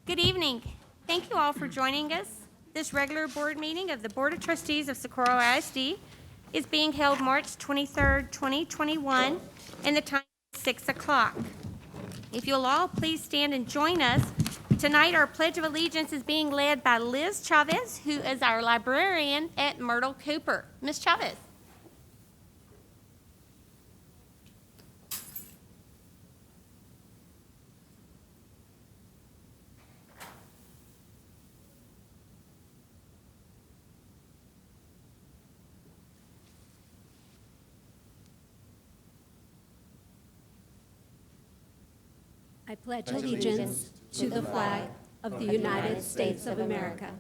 Good evening. Thank you all for joining us. This regular board meeting of the Board of Trustees of Socorro ISD is being held March 23rd, 2021, and the time is 6 o'clock. If you'll all please stand and join us. Tonight, our Pledge of Allegiance is being led by Liz Chavez, who is our librarian at Myrtle Cooper. Ms. Chavez. I pledge allegiance to the flag of the United States of America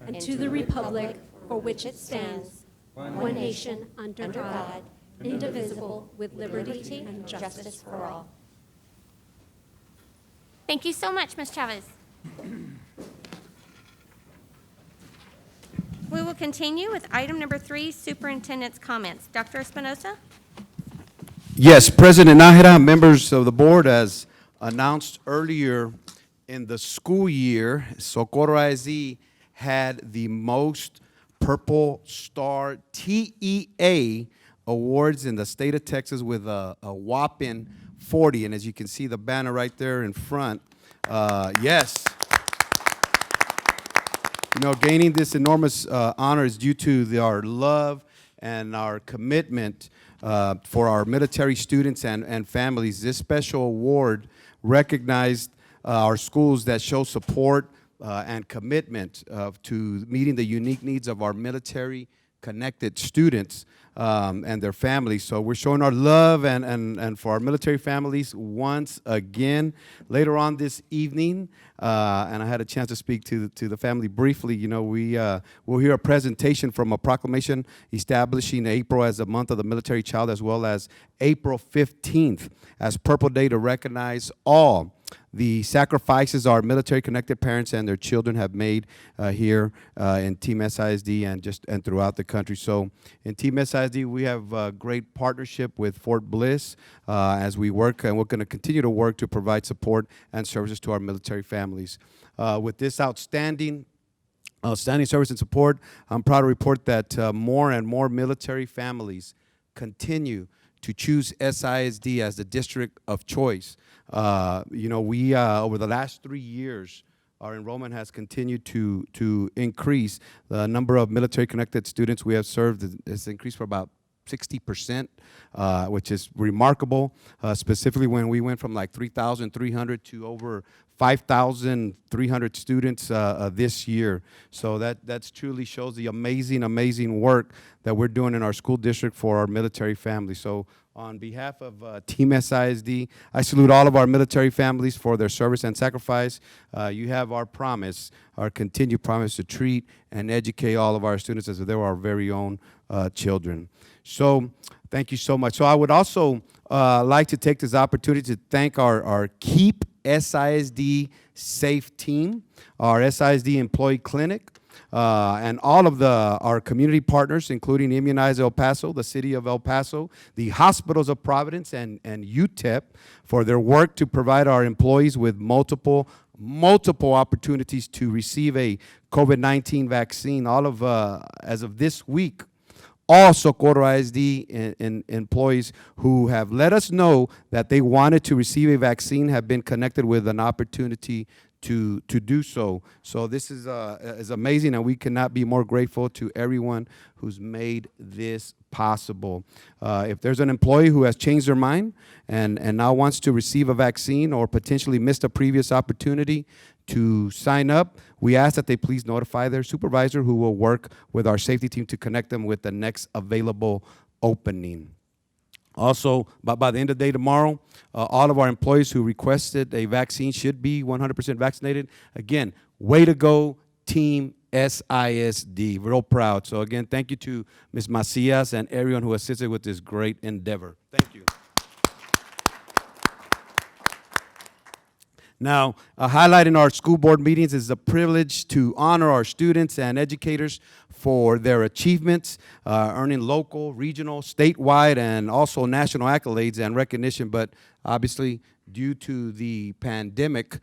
and to the republic for which it stands, one nation under God, indivisible, with liberty and justice for all. Thank you so much, Ms. Chavez. We will continue with item number 3, Superintendent's comments. Dr. Espinosa? Yes, President Nájera, members of the board, as announced earlier in the school year, Socorro ISD had the most Purple Star TEA awards in the state of Texas with a whopping 40. And as you can see, the banner right there in front, yes. You know, gaining this enormous honor is due to our love and our commitment for our military students and families. This special award recognized our schools that show support and commitment to meeting the unique needs of our military-connected students and their families. So we're showing our love and for our military families once again. Later on this evening, and I had a chance to speak to the family briefly, you know, we'll hear a presentation from a proclamation establishing April as the month of the military child, as well as April 15th as Purple Day to recognize all the sacrifices our military-connected parents and their children have made here in Team SISD and throughout the country. So in Team SISD, we have a great partnership with Fort Bliss as we work, and we're going to continue to work to provide support and services to our military families. With this outstanding service and support, I'm proud to report that more and more military families continue to choose SISD as the district of choice. You know, we over the last 3 years, our enrollment has continued to increase. The number of military-connected students we have served has increased for about 60%, which is remarkable, specifically when we went from like 3,300 to over 5,300 students this year. So that truly shows the amazing work that we're doing in our school district for our military families. So on behalf of Team SISD, I salute all of our military families for their service and sacrifice. You have our promise, our continued promise to treat and educate all of our students as if they were our very own children. So thank you so much. So I would also like to take this opportunity to thank our Keep SISD Safe team, our SISD employee clinic, and all of our community partners, including Immunize El Paso, the city of El Paso, the hospitals of Providence, and UTEP for their work to provide our employees with multiple opportunities to receive a COVID-19 vaccine. All of, as of this week, all Socorro ISD employees who have let us know that they wanted to receive a vaccine have been connected with an opportunity to do so. So this is amazing, and we cannot be more grateful to everyone who's made this possible. If there's an employee who has changed their mind and now wants to receive a vaccine or potentially missed a previous opportunity to sign up, we ask that they please notify their supervisor, who will work with our safety team to connect them with the next available opening. Also, by the end of the day tomorrow, all of our employees who requested a vaccine should be 100% vaccinated. Again, way to go, Team SISD. We're real proud. So again, thank you to Ms. Macias and everyone who assisted with this great endeavor. Thank you. Now, a highlight in our school board meetings is the privilege to honor our students and educators for their achievements, earning local, regional, statewide, and also national accolades and recognition. But obviously, due to the pandemic,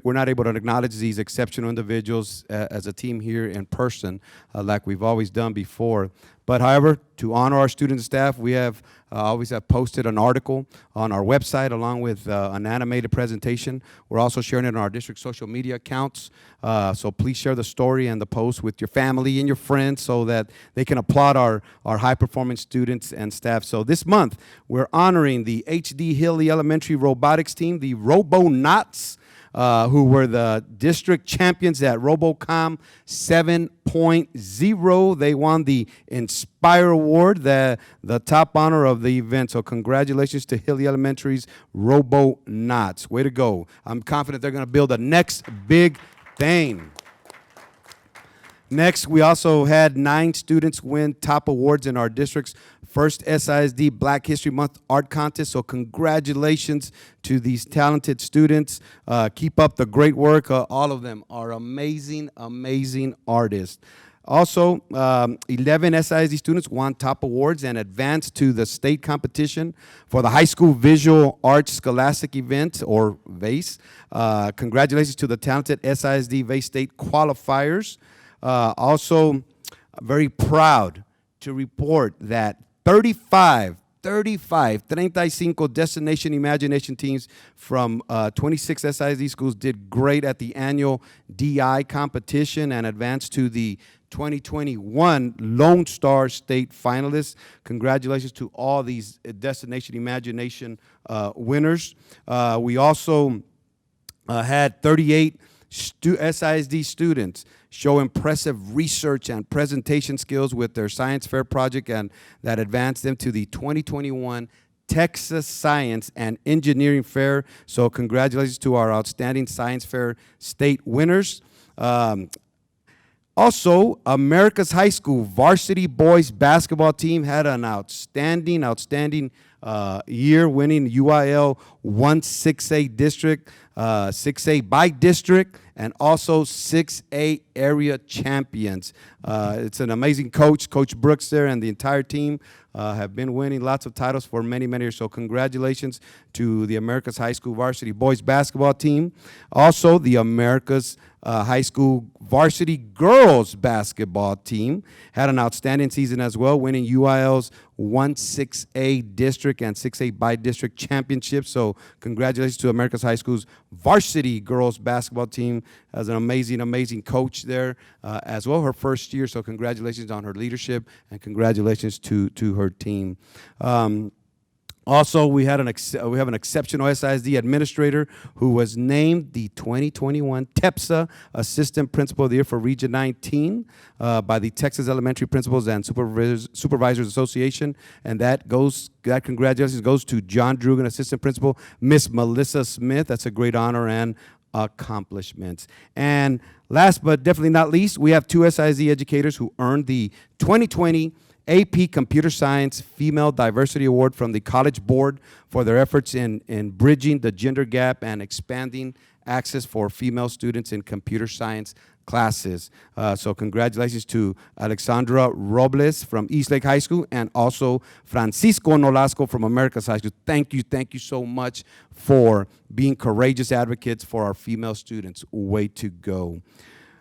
we're not able to acknowledge these exceptional individuals as a team here in person, like we've always done before. But however, to honor our student and staff, we have always have posted an article on our website along with an animated presentation. We're also sharing it on our district social media accounts. So please share the story and the post with your family and your friends so that they can applaud our high-performing students and staff. So this month, we're honoring the H.D. Hilly Elementary Robotics Team, the Robonauts, who were the district champions at Robocom 7.0. They won the Inspire Award, the top honor of the event. So congratulations to Hilly Elementary's Robonauts. Way to go. I'm confident they're going to build the next big thing. Next, we also had 9 students win top awards in our district's first SISD Black History Month art contest. So congratulations to these talented students. Keep up the great work. All of them are amazing, amazing artists. Also, 11 SISD students won top awards and advanced to the state competition for the High School Visual Arts Scholastic Event, or VASE. Congratulations to the talented SISD VASE state qualifiers. Also, very proud to report that 35 Destination Imagination teams from 26 SISD schools did great at the annual DI competition and advanced to the 2021 Lone Star State finalists. Congratulations to all these Destination Imagination winners. We also had 38 SISD students show impressive research and presentation skills with their science fair project, and that advanced them to the 2021 Texas Science and Engineering Fair. So congratulations to our outstanding science fair state winners. Also, America's High School varsity boys basketball team had an outstanding year, winning UIL 1-6A district, 6A by district, and also 6A area champions. It's an amazing coach. Coach Brooks there and the entire team have been winning lots of titles for many, many years. So congratulations to the America's High School varsity boys basketball team. Also, the America's High School varsity girls basketball team had an outstanding season as well, winning UIL's 1-6A district and 6A by district championships. So congratulations to America's High School's varsity girls basketball team. As an amazing, amazing coach there as well, her first year. So congratulations on her leadership and congratulations to her team. Also, we have an exceptional SISD administrator who was named the 2021 TEPSA Assistant Principal of the Year for Region 19 by the Texas Elementary Principals and Supervisors Association, and that congratulations goes to John Drugan, Assistant Principal, Miss Melissa Smith. That's a great honor and accomplishments. And last but definitely not least, we have 2 SISD educators who earned the 2020 AP Computer Science Female Diversity Award from the College Board for their efforts in bridging the gender gap and expanding access for female students in computer science classes. So congratulations to Alexandra Robles from Eastlake High School and also Francisco Nolasco from America's High School. Thank you so much for being courageous advocates for our female students. Way to go.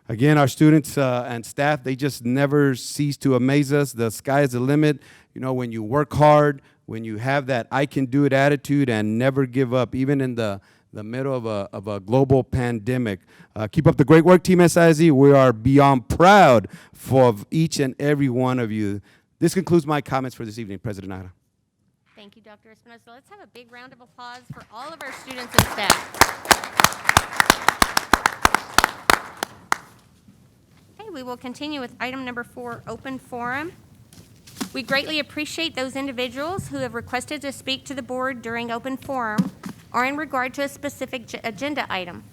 Again, our students and staff, they just never cease to amaze us. The sky is the limit. You know, when you work hard, when you have that I can do it attitude and never give up, even in the middle of a global pandemic. Keep up the great work, Team SISD. We are beyond proud for each and every one of you. This concludes my comments for this evening, President Nara. Thank you, Dr. Espinosa. Let's have a big round of applause for all of our students and staff. Okay, we will continue with item number 4, open forum. We greatly appreciate those individuals who have requested to speak to the board during open forum or in regard to a specific agenda item.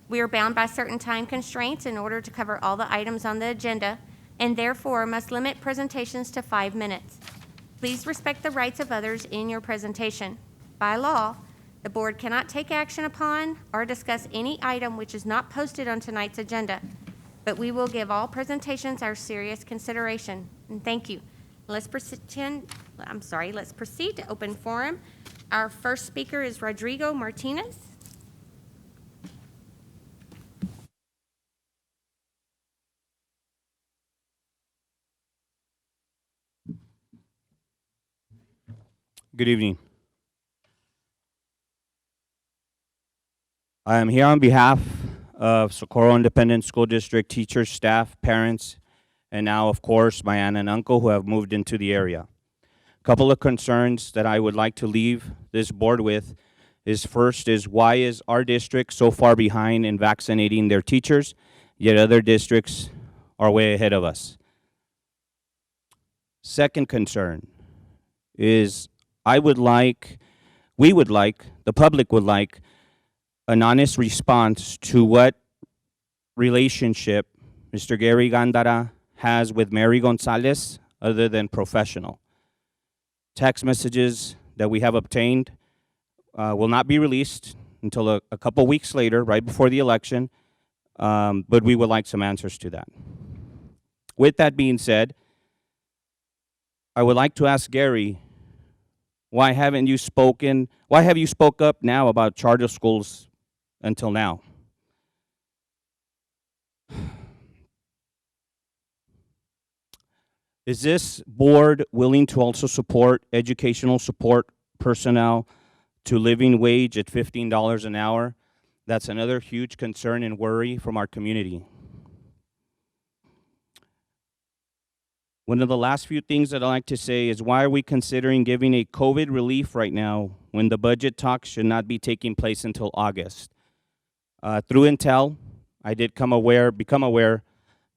We are bound by certain time constraints in order to cover all the items on the agenda and therefore must limit presentations to 5 minutes. Please respect the rights of others in your presentation. By law, the board cannot take action upon or discuss any item which is not posted on tonight's agenda, but we will give all presentations our serious consideration. And thank you. Let's proceed to open forum. Our first speaker is Rodrigo Martinez. Good evening. I am here on behalf of Socorro Independent School District teachers, staff, parents, and now, of course, my aunt and uncle who have moved into the area. A couple of concerns that I would like to leave this board with is first is why is our district so far behind in vaccinating their teachers, yet other districts are way ahead of us. Second concern is we would like, the public would like, an honest response to what relationship Mr. Gary Gandera has with Mary Gonzalez other than professional. Text messages that we have obtained will not be released until a couple weeks later, right before the election, but we would like some answers to that. With that being said, I would like to ask Gary, why have you spoke up now about charter schools until now? Is this board willing to also support educational support personnel to living wage at $15 an hour? That's another huge concern and worry from our community. One of the last few things that I'd like to say is why are we considering giving a COVID relief right now when the budget talks should not be taking place until August? Through intel, I did become aware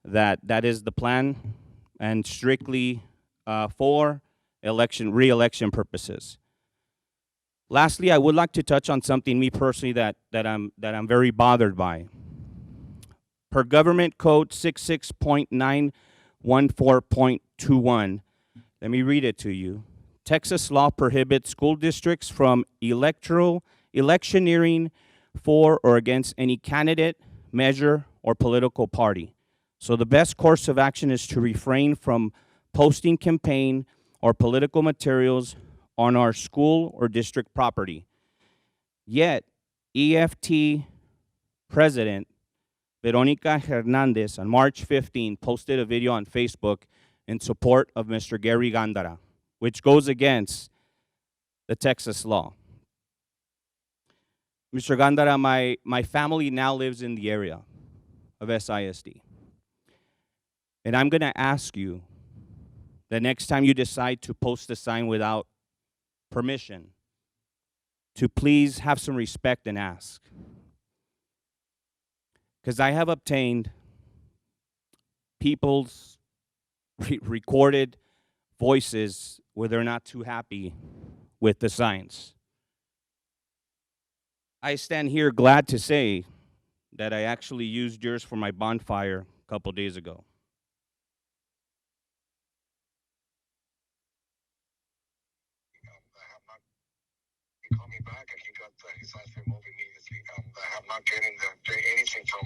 that that is the plan and strictly for re-election purposes. Lastly, I would like to touch on something me personally that I'm very bothered by. Per Government Code 66.914.21, let me read it to you. Texas law prohibits school districts from electioneering for or against any candidate, measure, or political party. So the best course of action is to refrain from posting campaign or political materials on our school or district property. Yet, EFT President Veronica Hernandez on March 15 posted a video on Facebook in support of Mr. Gary Gandera, which goes against the Texas law. Mr. Gandera, my family now lives in the area of SISD. And I'm going to ask you, the next time you decide to post a sign without permission, to please have some respect and ask. Because I have obtained people's recorded voices where they're not too happy with the signs. I stand here glad to say that I actually used yours for my bonfire a couple days ago. Called me back and he got his life removed immediately. I have not getting anything from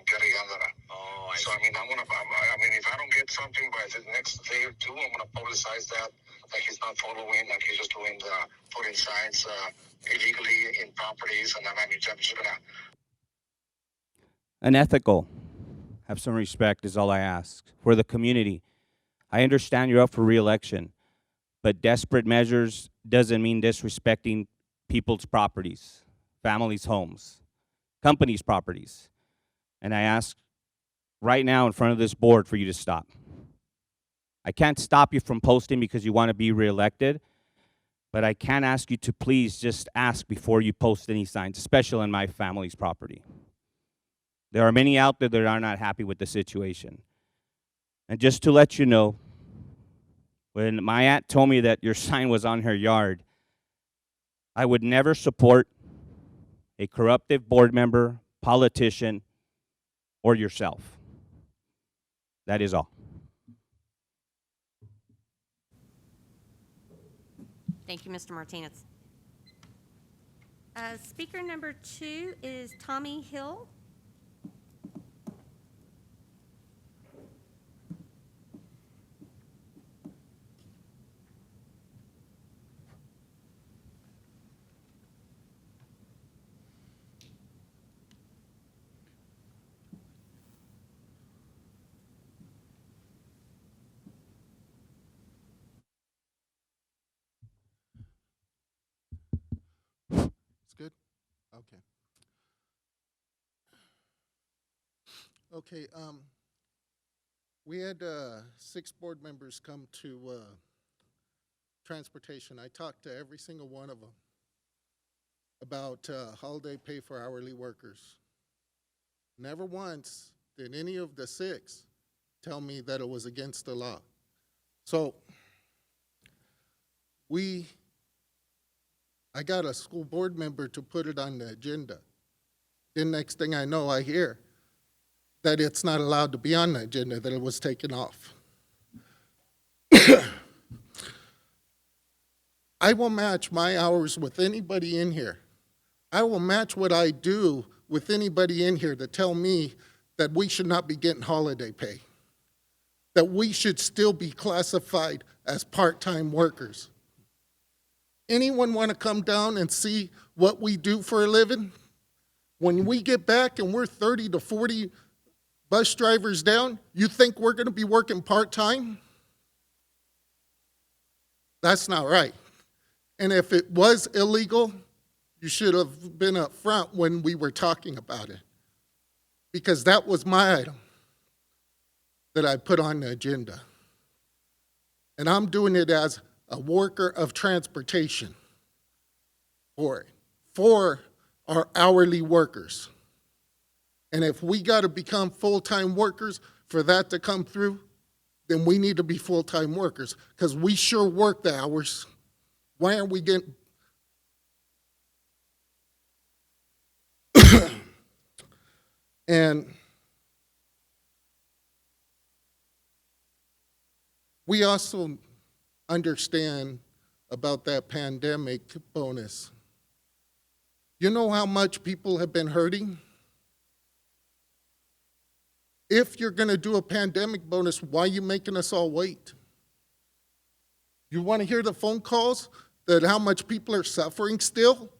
Gary Gandera. Oh, I see. I mean, if I don't get something by the next day or two, I'm gonna publicize that he's not following, like he's just doing putting signs illegally in properties, and I'm just gonna. Unethical. Have some respect is all I ask for the community. I understand you're up for re-election, but desperate measures doesn't mean disrespecting people's properties, families' homes, companies' properties. And I ask right now in front of this board for you to stop. I can't stop you from posting because you want to be reelected, but I can ask you to please just ask before you post any signs, especially on my family's property. There are many out there that are not happy with the situation. And just to let you know, when my aunt told me that your sign was on her yard, I would never support a corruptive board member, politician, or yourself. That is all. Thank you, Mr. Martinez. Speaker number 2 is Tommy Hill. good? Okay. Okay, we had 6 board members come to transportation. I talked to every single one of them about holiday pay for hourly workers. Never once did any of the 6 tell me that it was against the law. So I got a school board member to put it on the agenda. Then next thing I know, I hear that it's not allowed to be on the agenda, that it was taken off. I will match my hours with anybody in here. I will match what I do with anybody in here to tell me that we should not be getting holiday pay, that we should still be classified as part-time workers. Anyone want to come down and see what we do for a living? When we get back and we're 30 to 40 bus drivers down, you think we're going to be working part-time? That's not right. And if it was illegal, you should have been up front when we were talking about it, because that was my item that I put on the agenda. And I'm doing it as a worker of transportation for our hourly workers. And if we got to become full-time workers for that to come through, then we need to be full-time workers, because we sure work the hours. Why aren't we getting... And we also understand about that pandemic bonus. You know how much people have been hurting? If you're going to do a pandemic bonus, why are you making us all wait? You want to hear the phone calls that how much people are suffering still?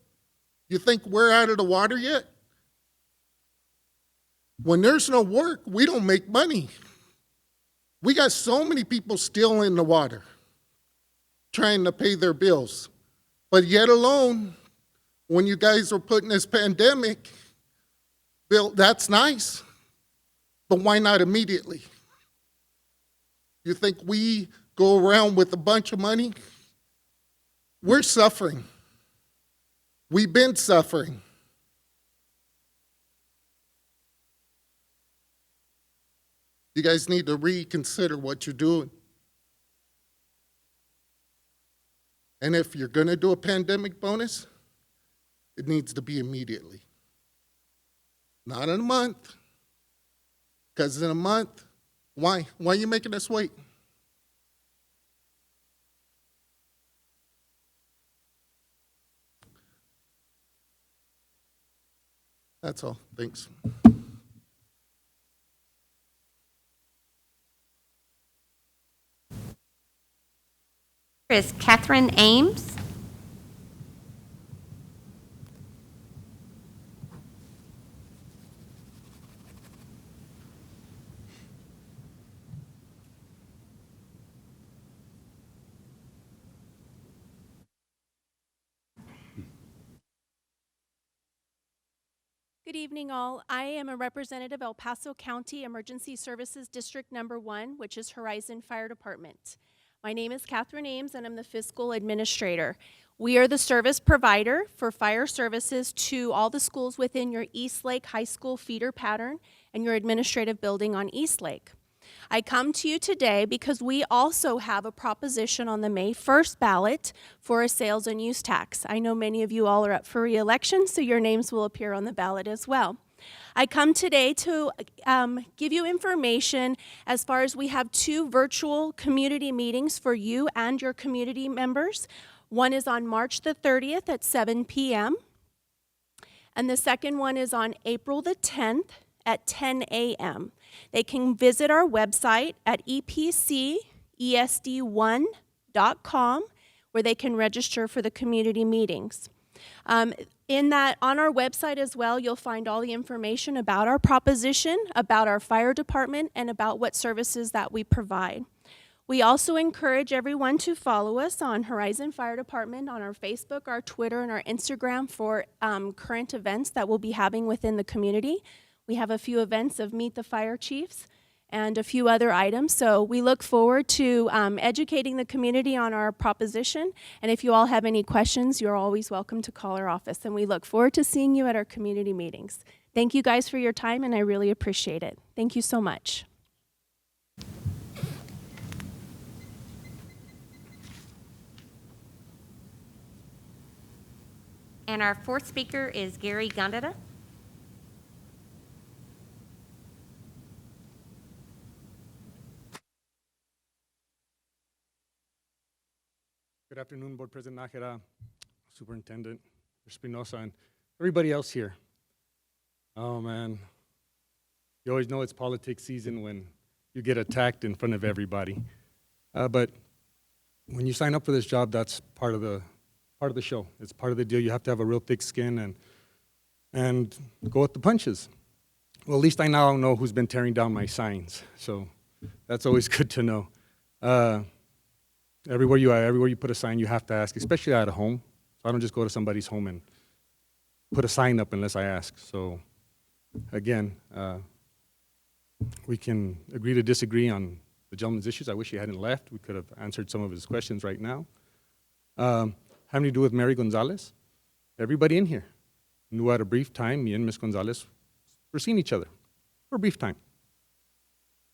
You think we're out of the water yet? When there's no work, we don't make money. We got so many people still in the water trying to pay their bills. But yet alone, when you guys are putting this pandemic bill, that's nice. But why not immediately? You think we go around with a bunch of money? We're suffering. We've been suffering. You guys need to reconsider what you're doing. And if you're going to do a pandemic bonus, it needs to be immediately. Not in a month. Because in a month, why? Why are you making us wait? That's all. Thanks. Is Catherine Ames. Good evening, all. I am a representative of El Paso County Emergency Services District Number 1, which is Horizon Fire Department. My name is Catherine Ames, and I'm the fiscal administrator. We are the service provider for fire services to all the schools within your East Lake High School feeder pattern and your administrative building on East Lake. I come to you today because we also have a proposition on the May 1st ballot for a sales and use tax. I know many of you all are up for re-election, so your names will appear on the ballot as well. I come today to give you information as far as we have 2 virtual community meetings for you and your community members. One is on March the 30th at 7 p.m. and the second one is on April the 10th at 10 a.m. They can visit our website at epcesd1.com where they can register for the community meetings. On our website as well, you'll find all the information about our proposition, about our fire department, and about what services that we provide. We also encourage everyone to follow us on Horizon Fire Department on our Facebook, our Twitter, and our Instagram for current events that we'll be having within the community. We have a few events of Meet the Fire Chiefs and a few other items. So we look forward to educating the community on our proposition. And if you all have any questions, you're always welcome to call our office. And we look forward to seeing you at our community meetings. Thank you guys for your time, and I really appreciate it. Thank you so much. And our fourth speaker is Gary Gandera. Good afternoon, Board President Nájera, Superintendent Espinosa, and everybody else here. Oh, man. You always know it's politics season when you get attacked in front of everybody. But when you sign up for this job, that's part of the show. It's part of the deal. You have to have a real thick skin and go with the punches. Well, at least I now know who's been tearing down my signs, so that's always good to know. Everywhere you put a sign, you have to ask, especially at a home. So I don't just go to somebody's home and put a sign up unless I ask. So again, we can agree to disagree on the gentleman's issues. I wish he hadn't left. We could have answered some of his questions right now. Having to do with Mary Gonzalez, everybody in here knew at a brief time, me and Ms. Gonzalez were seeing each other for a brief time,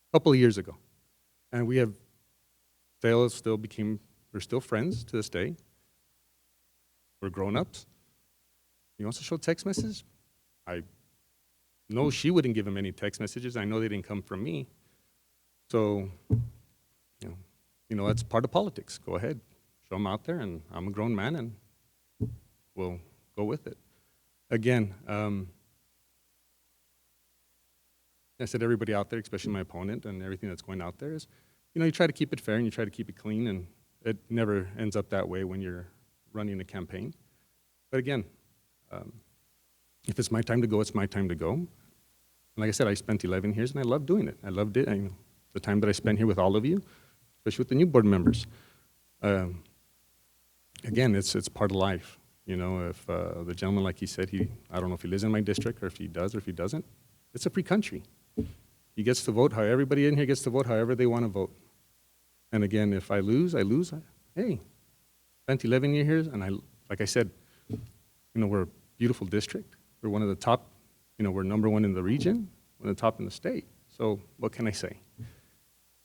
a couple of years ago. And we have we're still friends to this day. We're grown-ups. He wants to show text messages. I know she wouldn't give him any text messages. I know they didn't come from me. So, you know, that's part of politics. Go ahead, show them out there, and I'm a grown man, and we'll go with it. Again, I said everybody out there, especially my opponent and everything that's going out there is, you try to keep it fair and you try to keep it clean, and it never ends up that way when you're running a campaign. But again, if it's my time to go, it's my time to go. And like I said, I spent 11 years and I loved doing it. I loved it. The time that I spent here with all of you, especially with the new board members. Again, it's part of life. If the gentleman, like he said, I don't know if he lives in my district or if he does or if he doesn't, it's a free country. He gets to vote how everybody in here gets to vote however they want to vote. And again, if I lose, I lose. Hey, spent 11 years, and like I said, we're a beautiful district. We're one of the top, we're number one in the region, one of the top in the state. So what can I say?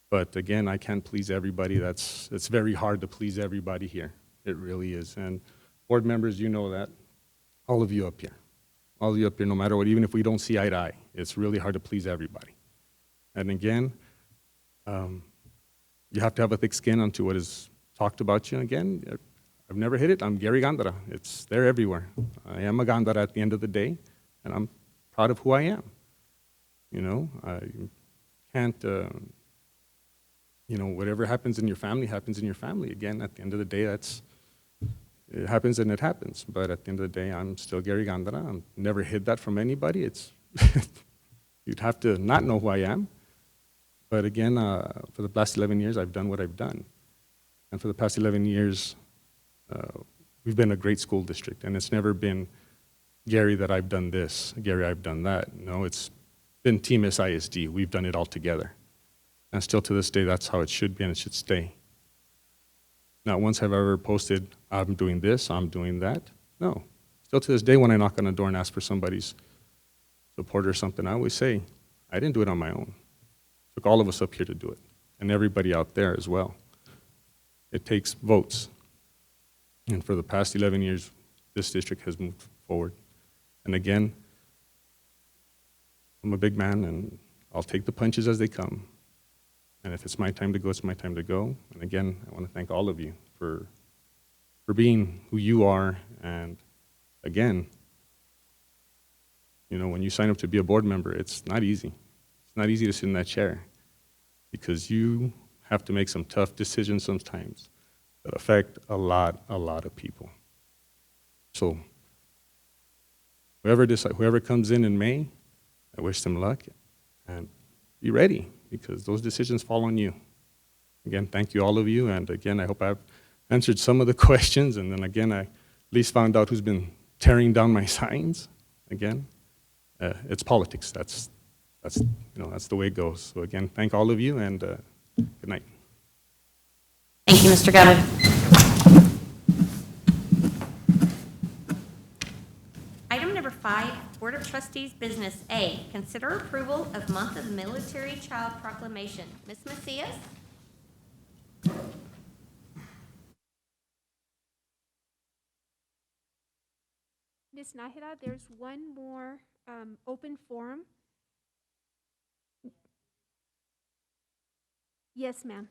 But again, I can't please everybody. It's very hard to please everybody here. It really is. And board members, you know that. All of you up here. All of you up here, no matter what, even if we don't see eye to eye, it's really hard to please everybody. And again, you have to have a thick skin onto what is talked about you. And again, I've never hid it. I'm Gary Gandera. It's there everywhere. I am a Gandera at the end of the day, and I'm proud of who I am. I can't, whatever happens in your family happens in your family. Again, at the end of the day, it happens and it happens. But at the end of the day, I'm still Gary Gandera. I've never hid that from anybody. It's you'd have to not know who I am. But again, for the past 11 years, I've done what I've done. And for the past 11 years, we've been a great school district. And it's never been, Gary, that I've done this, Gary, I've done that. No, it's been Team SISD. We've done it all together. And still to this day, that's how it should be and it should stay. Not once have I ever posted, I'm doing this, I'm doing that. No. Still to this day, when I knock on a door and ask for somebody's support or something, I always say, I didn't do it on my own. It took all of us up here to do it, and everybody out there as well. It takes votes. And for the past 11 years, this district has moved forward. And again, I'm a big man, and I'll take the punches as they come. And if it's my time to go, it's my time to go. And again, I want to thank all of you for being who you are. And again, when you sign up to be a board member, it's not easy. It's not easy to sit in that chair because you have to make some tough decisions sometimes that affect a lot of people. So whoever comes in May, I wish them luck and be ready because those decisions fall on you. again, thank you, all of you. And again, I hope I've answered some of the questions. And then again, I at least found out who's been tearing down my signs. Again, it's politics. That's that's the way it goes. So again, thank all of you, and good night. Thank you, Mr. Governor. Item number 5, Board of Trustees Business A, consider approval of Month of Military Child Proclamation. Ms. Macias? Ms. Nájera, there's one more open forum. Yes, ma'am.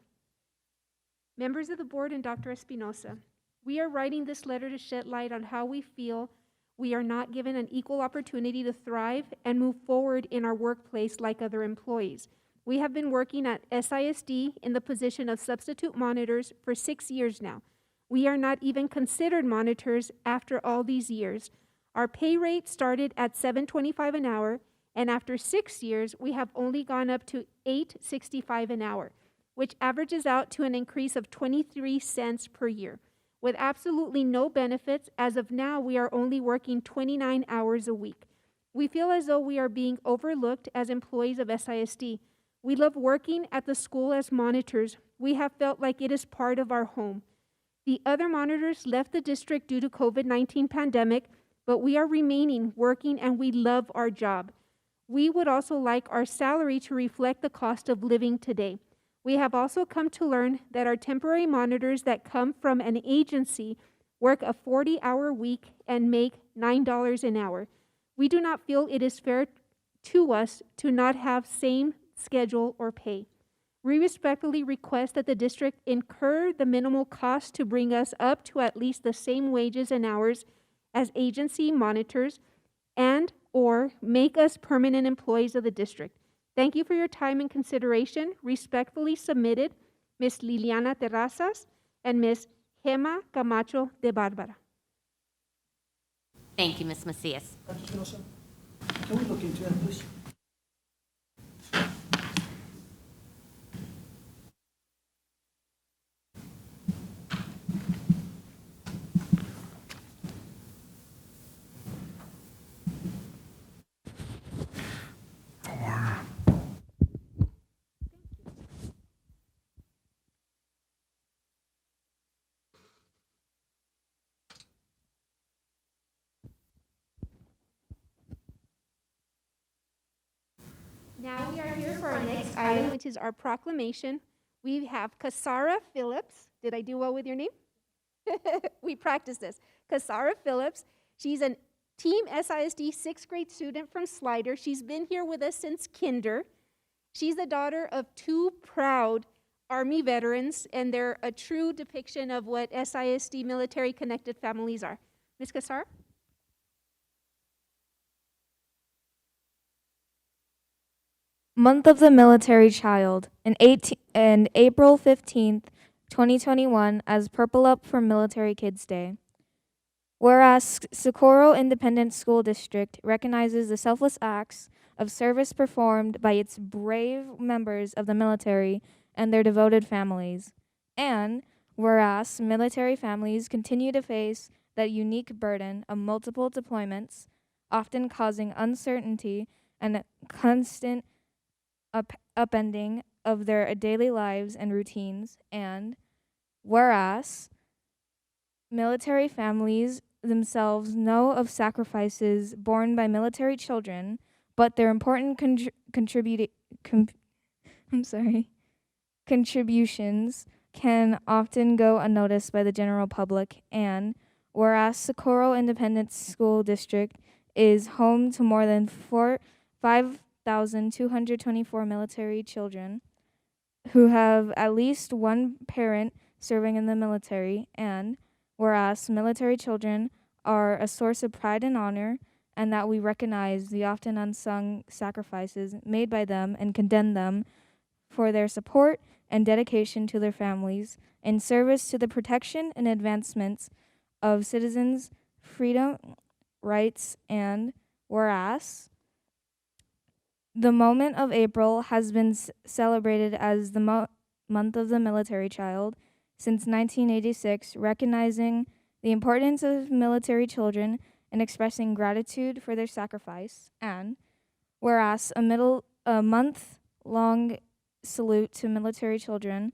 Members of the board and Dr. Espinosa, we are writing this letter to shed light on how we feel we are not given an equal opportunity to thrive and move forward in our workplace like other employees. We have been working at SISD in the position of substitute monitors for 6 years now. We are not even considered monitors after all these years. Our pay rate started at $7.25 an hour, and after 6 years, we have only gone up to $8.65 an hour, which averages out to an increase of 23 cents per year. With absolutely no benefits, as of now, we are only working 29 hours a week. We feel as though we are being overlooked as employees of SISD. We love working at the school as monitors. We have felt like it is part of our home. The other monitors left the district due to COVID-19 pandemic, but we are remaining working and we love our job. We would also like our salary to reflect the cost of living today. We have also come to learn that our temporary monitors that come from an agency work a 40-hour week and make $9 an hour. We do not feel it is fair to us to not have same schedule or pay. We respectfully request that the district incur the minimal cost to bring us up to at least the same wages and hours as agency monitors and or make us permanent employees of the district. Thank you for your time and consideration. Respectfully submitted, Ms. Liliana Terrazas and Ms. Gemma Camacho de Barbara. Thank you, Ms. Macias. Dr. Espinosa, can we look into that, please? Now we are here for our next item, which is our proclamation. We have Kasara Phillips. Did I do well with your name? We practiced this. Kasara Phillips. She's a Team SISD 6th grade student from Slider. She's been here with us since kinder. She's the daughter of 2 proud Army veterans, and they're a true depiction of what SISD military-connected families are. Ms. Kasara? Month of the Military Child, and April 15th, 2021, as Purple Up for Military Kids Day. Whereas Socorro Independent School District recognizes the selfless acts of service performed by its brave members of the military and their devoted families. And whereas military families continue to face that unique burden of multiple deployments, often causing uncertainty and constant upending of their daily lives and routines. And whereas military families themselves know of sacrifices borne by military children, but their important contributions can often go unnoticed by the general public. And whereas Socorro Independent School District is home to more than 5,224 military children who have at least one parent serving in the military, and whereas military children are a source of pride and honor, and that we recognize the often unsung sacrifices made by them and condemn them for their support and dedication to their families in service to the protection and advancements of citizens' freedom, rights, and whereas the moment of April has been celebrated as the Month of the Military Child since 1986, recognizing the importance of military children and expressing gratitude for their sacrifice. And whereas a month-long salute to military children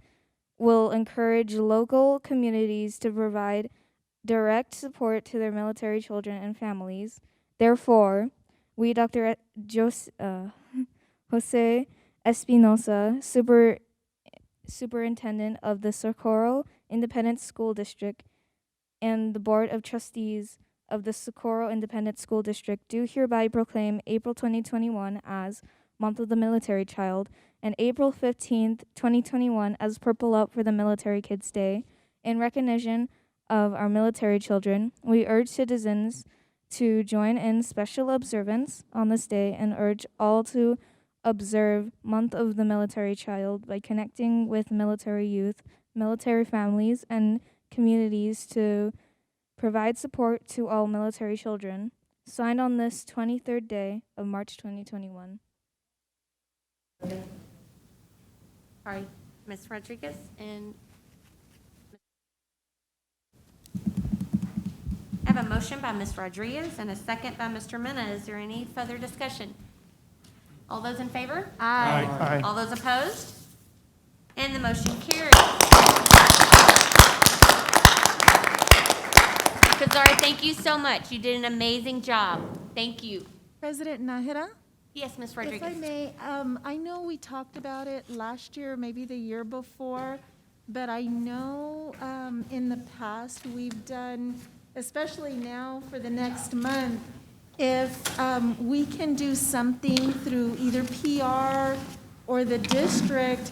will encourage local communities to provide direct support to their military children and families. Therefore, we, Dr. Jose Espinosa, Superintendent of the Socorro Independent School District, and the Board of Trustees of the Socorro Independent School District do hereby proclaim April 2021 as Month of the Military Child and April 15th, 2021 as Purple Up for the Military Kids Day. In recognition of our military children, we urge citizens to join in special observance on this day and urge all to observe Month of the Military Child by connecting with military youth, military families, and communities to provide support to all military children. Signed on this 23rd day of March 2021. Sorry, Ms. Rodriguez and I have a motion by Ms. Rodriguez and a second by Mr. Mena. Is there any further discussion? All those in favor? Aye. All those opposed? And the motion carries. Kazari, thank you so much. You did an amazing job. Thank you. President Nájera? Yes, Ms. If Rodriguez. I may, I know we talked about it last year, maybe the year before, but I know in the past we've done, especially now for the next month, if we can do something through either PR or the district,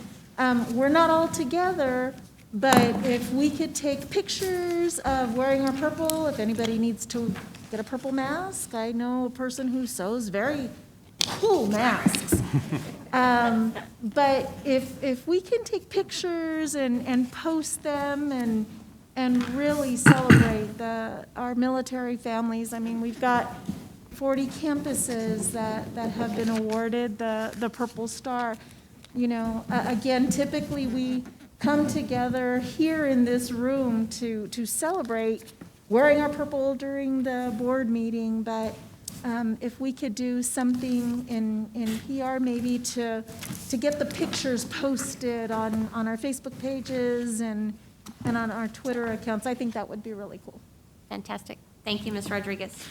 we're not all together, but if we could take pictures of wearing our purple, if anybody needs to get a purple mask, I know a person who sews very cool masks. But if we can take pictures and post them and really celebrate our military families, I mean, we've got 40 campuses that have been awarded the Purple Star. You know, again, typically we come together here in this room to celebrate wearing our purple during the board meeting, but if we could do something in PR maybe to get the pictures posted on our Facebook pages and on our Twitter accounts, I think that would be really cool. Fantastic. Thank you, Ms. Rodriguez.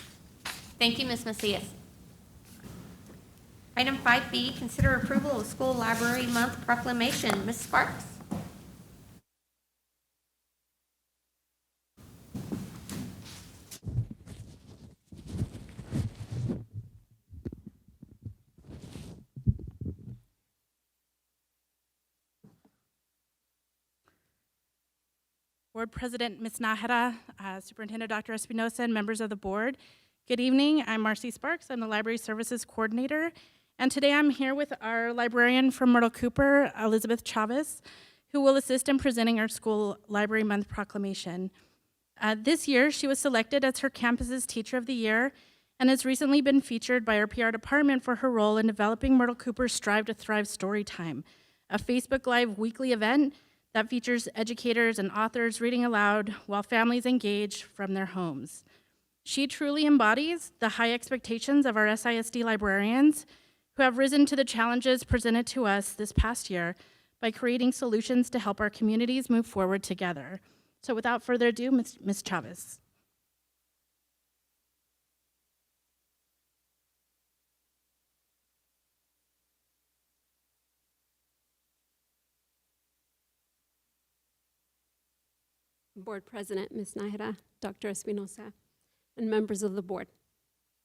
Thank you, Ms. Macias. Item 5B, consider approval of School Library Month Proclamation. Ms. Sparks? Board President Ms. Nájera, Superintendent Dr. Espinosa, and members of the board. Good evening. I'm Marcy Sparks. I'm the Library Services Coordinator. And today I'm here with our librarian from Myrtle Cooper, Elizabeth Chavez, who will assist in presenting our School Library Month Proclamation. This year, she was selected as her campus's Teacher of the Year and has recently been featured by our PR department for her role in developing Myrtle Cooper's Strive to Thrive Storytime, a Facebook Live weekly event that features educators and authors reading aloud while families engage from their homes. She truly embodies the high expectations of our SISD librarians who have risen to the challenges presented to us this past year by creating solutions to help our communities move forward together. So without further ado, Ms. Chavez. Board President Ms. Nájera, Dr. Espinosa, and members of the board.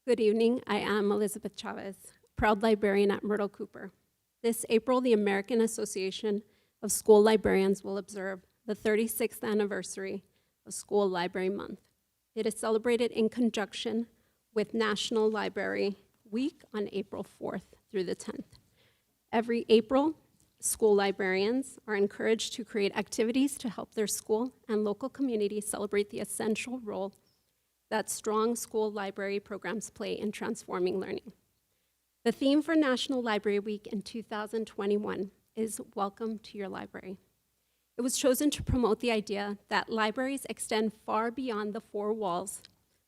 Good evening. I am Elizabeth Chavez, proud librarian at Myrtle Cooper. This April, the American Association of School Librarians will observe the 36th anniversary of School Library Month. It is celebrated in conjunction with National Library Week on April 4th through the 10th. Every April, school librarians are encouraged to create activities to help their school and local communities celebrate the essential role that strong school library programs play in transforming learning. The theme for National Library Week in 2021 is Welcome to Your Library. It was chosen to promote the idea that libraries extend far beyond the four walls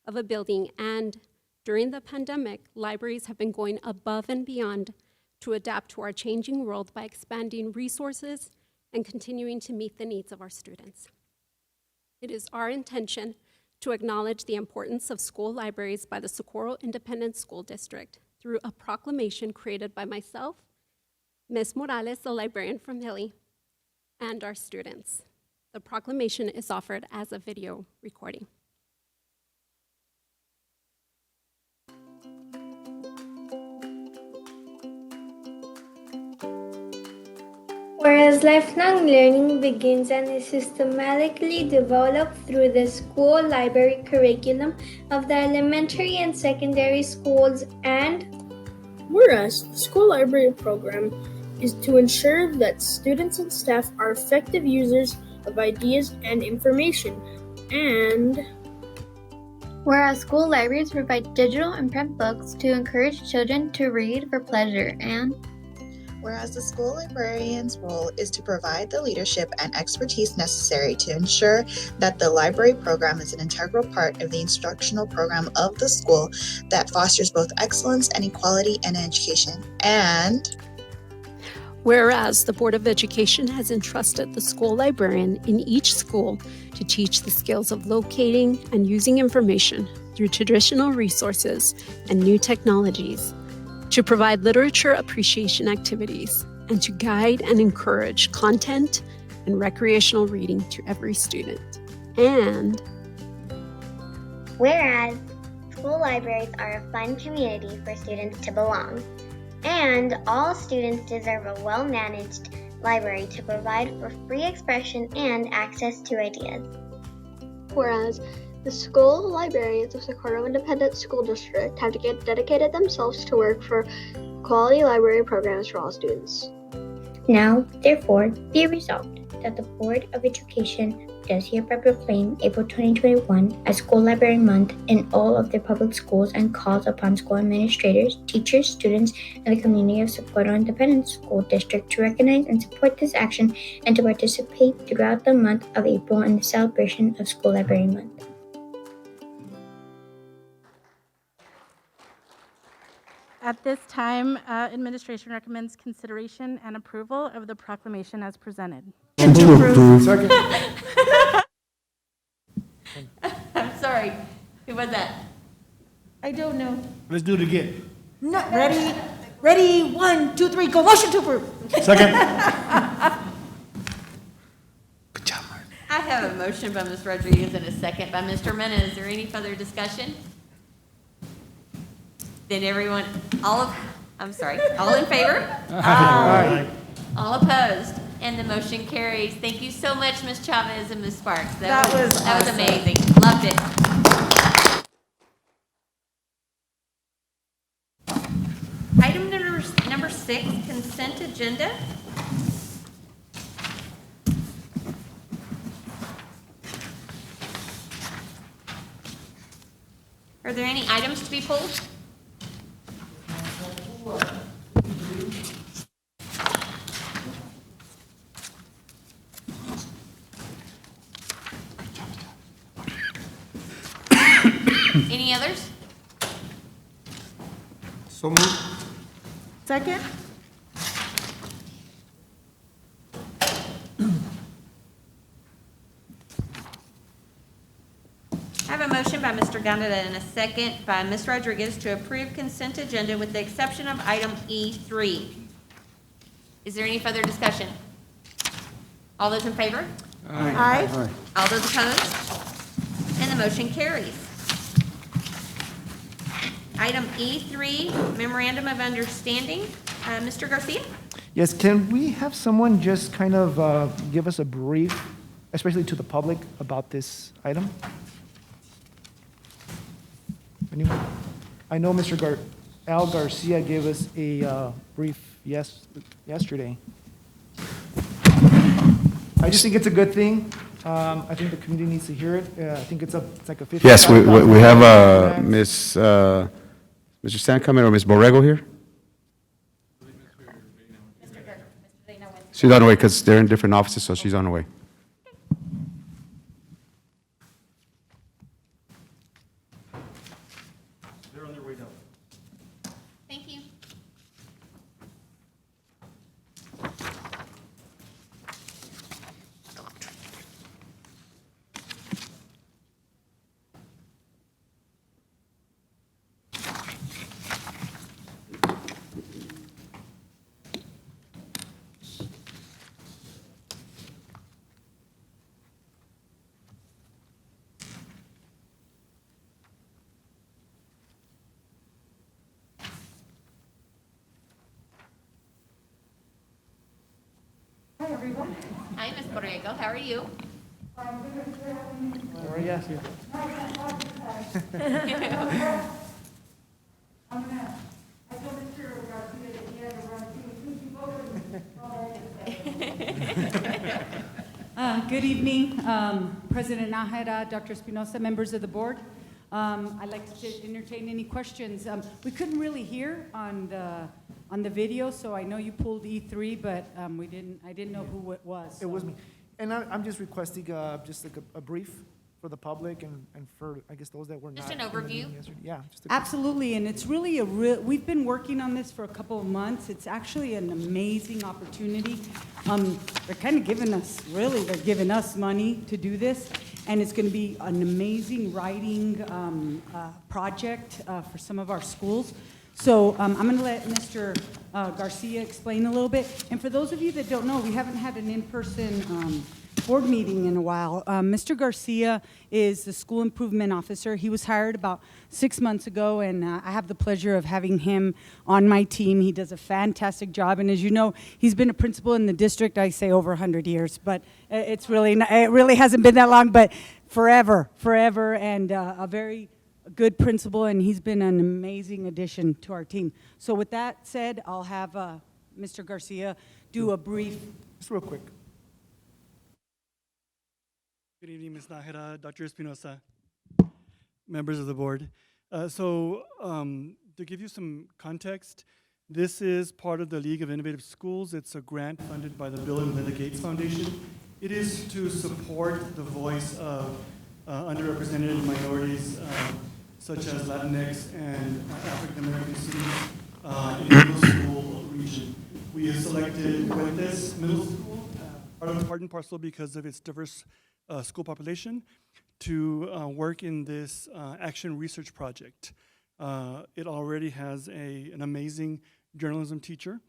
of a building, and during the pandemic, libraries have been going above and beyond to adapt to our changing world by expanding resources and continuing to meet the needs of our students. It is our intention to acknowledge the importance of school libraries by the Socorro Independent School District through a proclamation created by myself, Ms. Morales, the librarian from Hilly, and our students. The proclamation is offered as a video recording. Whereas lifelong learning begins and is systematically developed through the school library curriculum of the elementary and secondary schools, and whereas the school library program is to ensure that students and staff are effective users of ideas and information, and whereas school libraries provide digital and print books to encourage children to read for pleasure, and whereas the school librarian's role is to provide the leadership and expertise necessary to ensure that the library program is an integral part of the instructional program of the school that fosters both excellence and equality in education. And whereas the Board of Education has entrusted the school librarian in each school to teach the skills of locating and using information through traditional resources and new technologies, to provide literature appreciation activities, and to guide and encourage content and recreational reading to every student. And whereas school libraries are a fun community for students to belong, and all students deserve a well-managed library to provide for free expression and access to ideas. whereas the school librarians of Socorro Independent School District have dedicated themselves to work for quality library programs for all students. Now, therefore, be it resolved that the Board of Education does hereby proclaim April 2021 as School Library Month in all of their public schools and calls upon school administrators, teachers, students, and the community of Socorro Independent School District to recognize and support this action and to participate throughout the month of April in the celebration of School Library Month. At this time, administration recommends consideration and approval of the proclamation as presented. Second. I'm sorry. Who was that? I don't know. Let's do it again. No, ready, 1, 2, 3, go. Motion to approve. Second. I have a motion by Ms. Rodriguez and a second by Mr. Mena. Is there any further discussion? Then everyone, all in favor? Aye. All opposed? And the motion carries. Thank you so much, Ms. Chavez and Ms. Sparks. That was awesome. amazing. Loved it. Item number 6, consent agenda. Are there any items to be pulled? Any others? So moved. Second? I have a motion by Mr. Gandera and a second by Ms. Rodriguez to approve consent agenda with the exception of item E3. Is there any further discussion? All those in favor? Aye. All those opposed? And the motion carries. Item E3, Memorandum of Understanding. Mr. Garcia? Yes, can we have someone just kind of give us a brief, especially to the public, about this item? Anyone? I know Mr. Al Garcia gave us a brief yesterday. I just think it's a good thing. I think the community needs to hear it. I think it's like a 50. Yes, we have Mr. Sandcomer or Ms. Borrego here? She's on the way because they're in different offices, so she's on the way. They're on their way down. Thank you. Hi, everyone. Hi, Ms. Borrego. How are you? Or yes, yeah. Good evening, President Nájera, Dr. Espinosa, members of the board. I'd like to entertain any questions. We couldn't really hear on the video, so I know you pulled E3, but I didn't know who it was. It was me. And I'm just requesting just like a brief for the public and for, I guess, those that were not. Just an in the meeting overview? yesterday. Yeah. Just a Absolutely, and it's really we've been working on this for a couple of months. It's actually an amazing opportunity. They're kind of they're giving us money to do this, and it's going to be an amazing writing project for some of our schools. So I'm going to let Mr. Garcia explain a little bit. And for those of you that don't know, we haven't had an in-person board meeting in a while. Mr. Garcia is the school improvement officer. He was hired about 6 months ago, and I have the pleasure of having him on my team. He does a fantastic job, and as you know, he's been a principal in the district, I say over 100 years, but it really hasn't been that long, but forever, and a very good principal, and he's been an amazing addition to our team. So with that said, I'll have Mr. Garcia do a brief. Just real quick. Good evening, Ms. Nájera, Dr. Espinosa, members of the board. To give you some context, this is part of the League of Innovative Schools. It's a grant funded by the Bill and Melinda Gates Foundation. It is to support the voice of underrepresented minorities, such as Latinx and African American students in the middle school region. We have selected Fuentes Middle School, part and parcel because of its diverse school population, to work in this action research project. It already has an amazing journalism teacher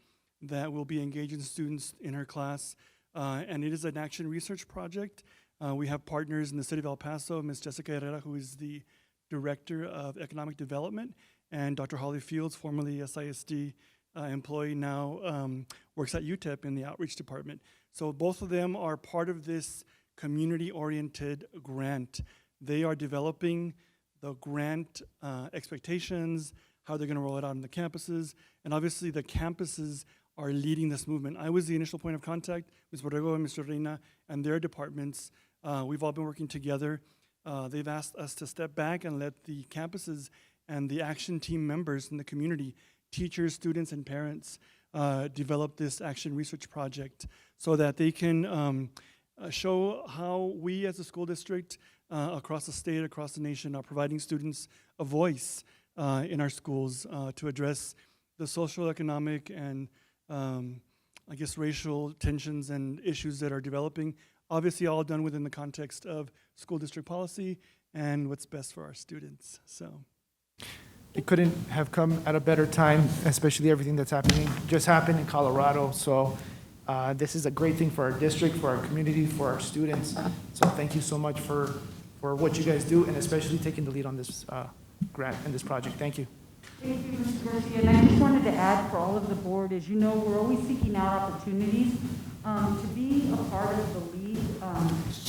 that will be engaging students in her class, and it is an action research project. We have partners in the city of El Paso, Ms. Jessica Herrera, who is the Director of Economic Development, and Dr. Holly Fields, formerly SISD employee, now works at UTEP in the outreach department. So both of them are part of this community-oriented grant. They are developing the grant expectations, how they're going to roll it out on the campuses, and obviously the campuses are leading this movement. I was the initial point of contact, Ms. Borrego and Mr. Reina, and their departments. We've all been working together. They've asked us to step back and let the campuses and the action team members in the community, teachers, students, and parents, develop this action research project so that they can show how we as a school district across the state, across the nation, are providing students a voice in our schools to address the social, economic, and I guess racial tensions and issues that are developing, obviously all done within the context of school district policy and what's best for our students. So It couldn't have come at a better time, especially everything that's just happened in Colorado. So this is a great thing for our district, for our community, for our students. So thank you so much for what you guys do, and especially taking the lead on this grant and this project. Thank you. Thank you, Mr. Garcia. And I just wanted to add for all of the board, as you know, we're always seeking out opportunities. To be a part of the league is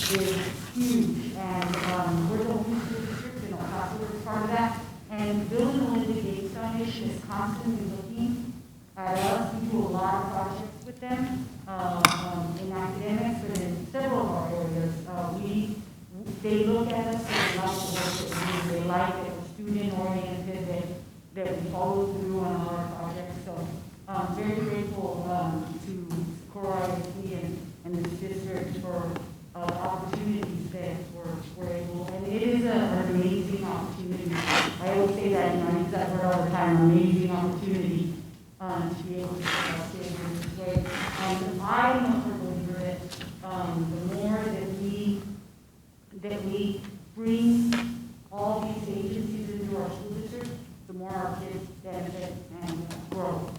huge, and we're the only school district in El Paso that's part of that. And the Bill and Melinda Gates Foundation is constantly looking at us. We do a lot of projects with them in academics and in several of our areas. They look at us and they like the work that we do. They like that we're student-oriented, that we follow through on our projects. So I'm very grateful to Socorro ISD and this district for opportunities that we're able, and it is an amazing opportunity. I always say that, you know, I use that all the time, amazing opportunity to be able to stay here today. I'm a firm believer that the more that we bring all these agencies into our school district, the more our kids benefit and grow.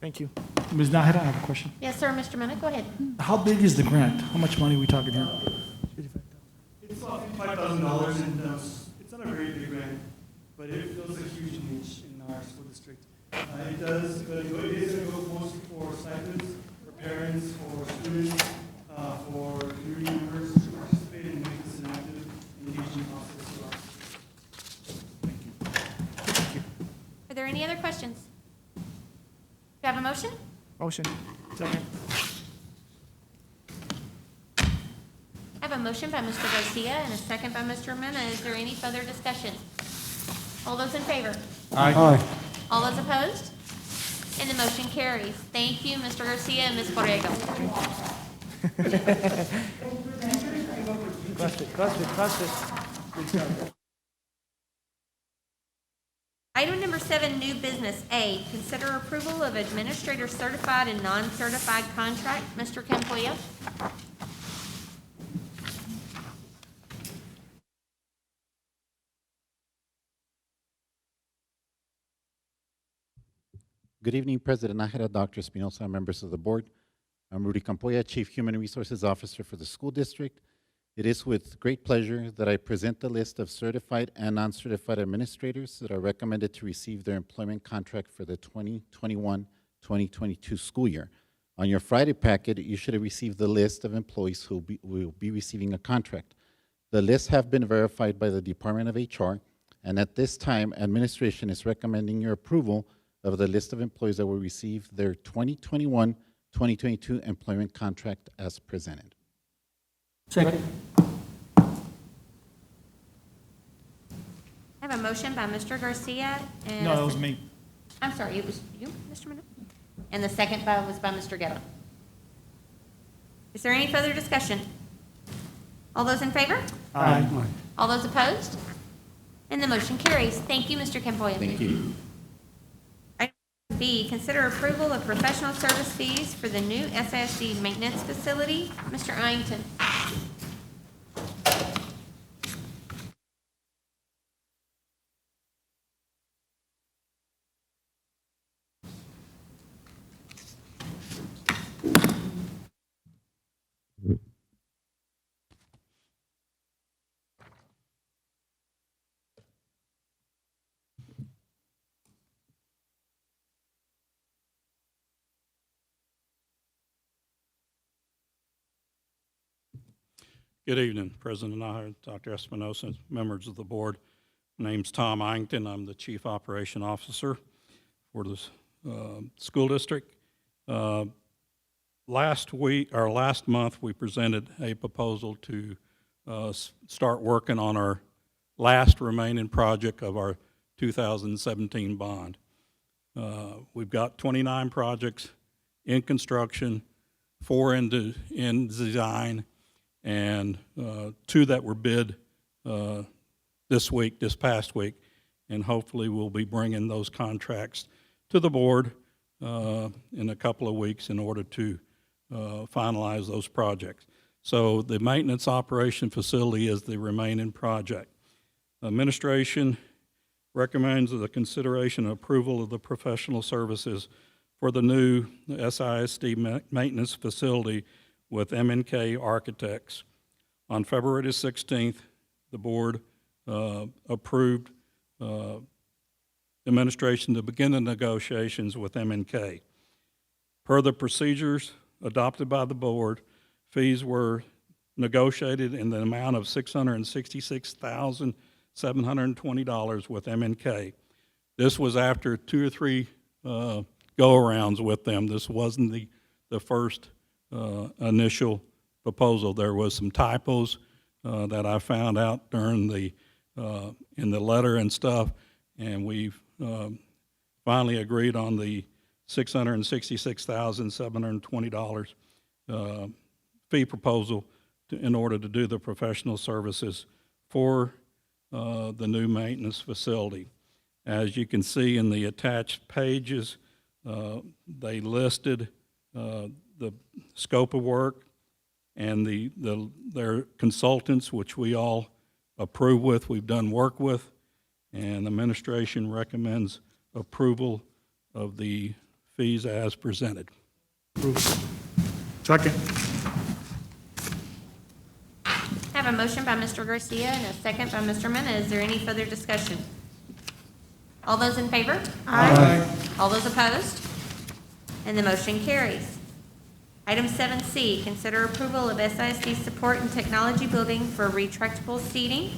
Thank you. Ms. Nahara, I have a question. Yes, sir, Mr. Minnick, go ahead. How big is the grant? How much money are we talking here? It's about $55,000, and it's not a very big grant, but it fills a huge niche in our school district. It is going to go mostly for stipends, for parents, for students, for community members to participate and make this an active, engaging process for us. Thank you. Are there any other questions? Do you have a motion? Motion. Second. I have a motion by Mr. Garcia and a second by Mr. Mena. Is there any further discussion? All those in favor? Aye. All those opposed? And the motion carries. Thank you, Mr. Garcia and Ms. Borrego. Item number 7, new business A, consider approval of administrator certified and non-certified contract. Mr. Campoya. Good evening, President Nájera, Dr. Espinosa, members of the board. I'm Rudy Campoya, Chief Human Resources Officer for the school district. It is with great pleasure that I present the list of certified and non-certified administrators that are recommended to receive their employment contract for the 2021-2022 school year. On your Friday packet, you should have received the list of employees who will be receiving a contract. The lists have been verified by the Department of HR, and at this time, administration is recommending your approval of the list of employees that will receive their 2021-2022 employment contract as presented. Second. I have a motion by Mr. Garcia and... No, that was me. I'm sorry, it was you, Mr. Minnick? And the second was by Mr. Guerra. Is there any further discussion? All those in favor? Aye. All those opposed? And the motion carries. Thank you, Mr. Campoya. Thank you. Item B, consider approval of professional service fees for the new SISD maintenance facility. Mr. Iington. Good evening, President Nájera, Dr. Espinosa, members of the board. My name's Tom Iington. I'm the Chief Operation Officer for the school district. Last month, we presented a proposal to start working on our last remaining project of our 2017 bond. We've got 29 projects in construction, 4 in design, and 2 that were bid this past week, and hopefully we'll be bringing those contracts to the board in a couple of weeks in order to finalize those projects. So the maintenance operation facility is the remaining project. Administration recommends the consideration and approval of the professional services for the new SISD maintenance facility with M&K Architects. On February the 16th, the board approved administration to begin the negotiations with M&K. Per the procedures adopted by the board, fees were negotiated in the amount of $666,720 with M&K. This was after 2 or 3 go-arounds with them. This wasn't the first initial proposal. There was some typos that I found out during in the letter and stuff, and we've finally agreed on the $666,720 fee proposal in order to do the professional services for the new maintenance facility. As you can see in the attached pages, they listed the scope of work and their consultants, which we all approve with, we've done work with, and the administration recommends approval of the fees as presented. Second. I have a motion by Mr. Garcia and a second by Mr. Mena. Is there any further discussion? All those in favor? Aye. All those opposed? And the motion carries. Item 7C, consider approval of SISD support and technology building for retractable seating.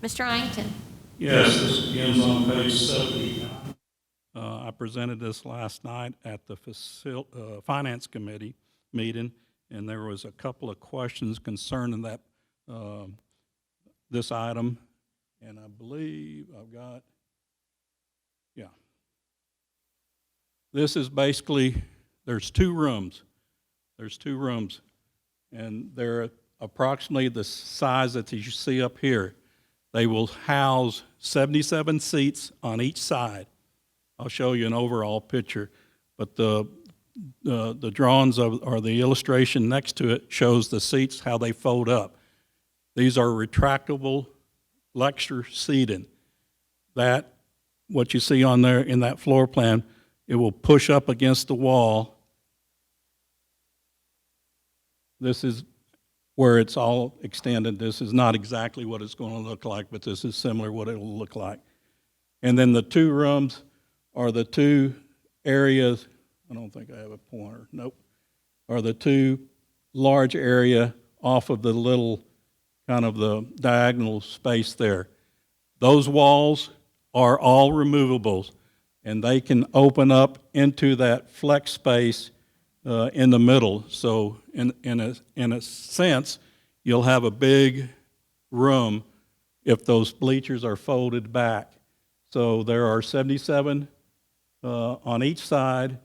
Mr. Iington. Yes, this begins on page 79. I presented this last night at the Finance Committee meeting, and there was a couple of questions concerning that this item, and I believe I've got, yeah. This is basically, there's two rooms. There's two rooms, and they're approximately the size that you see up here. They will house 77 seats on each side. I'll show you an overall picture, but the drawings or the illustration next to it shows the seats, how they fold up. These are retractable lecture seating. That, what you see on there in that floor plan, it will push up against the wall. This is where it's all extended. This is not exactly what it's going to look like, but this is similar what it will look like. And then the two rooms are the two areas, I don't think I have a pointer, nope, are the two large area off of the little kind of the diagonal space there. Those walls are all removables, and they can open up into that flex space in the middle. So in a sense, you'll have a big room if those bleachers are folded back. So there are 77 on each side.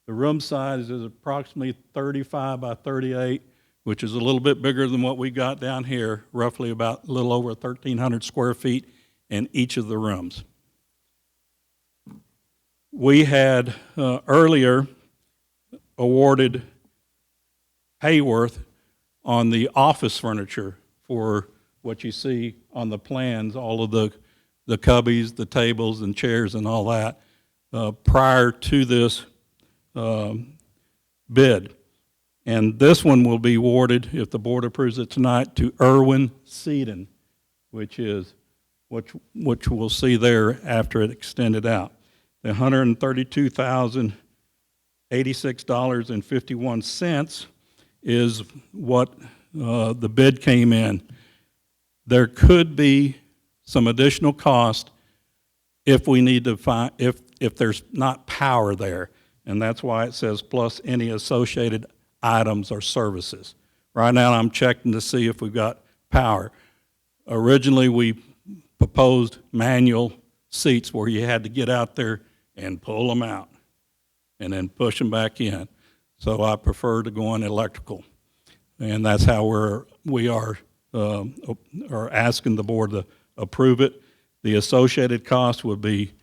The room size is approximately 35 by 38, which is a little bit bigger than what we got down here, roughly about a little over 1,300 square feet in each of the rooms. We had earlier awarded Hayworth on the office furniture for what you see on the plans, all of the cubbies, the tables and chairs and all that, prior to this bid. And this one will be awarded, if the board approves it tonight, to Irwin Seaton, which we'll see there after it extended out. The $132,086.51 is what the bid came in. There could be some additional cost if we need to find, if there's not power there, and that's why it says plus any associated items or services. Right now I'm checking to see if we've got power. Originally we proposed manual seats where you had to get out there and pull them out and then push them back in. So I prefer to go on electrical. And that's how we are asking the board to approve it. The associated cost would be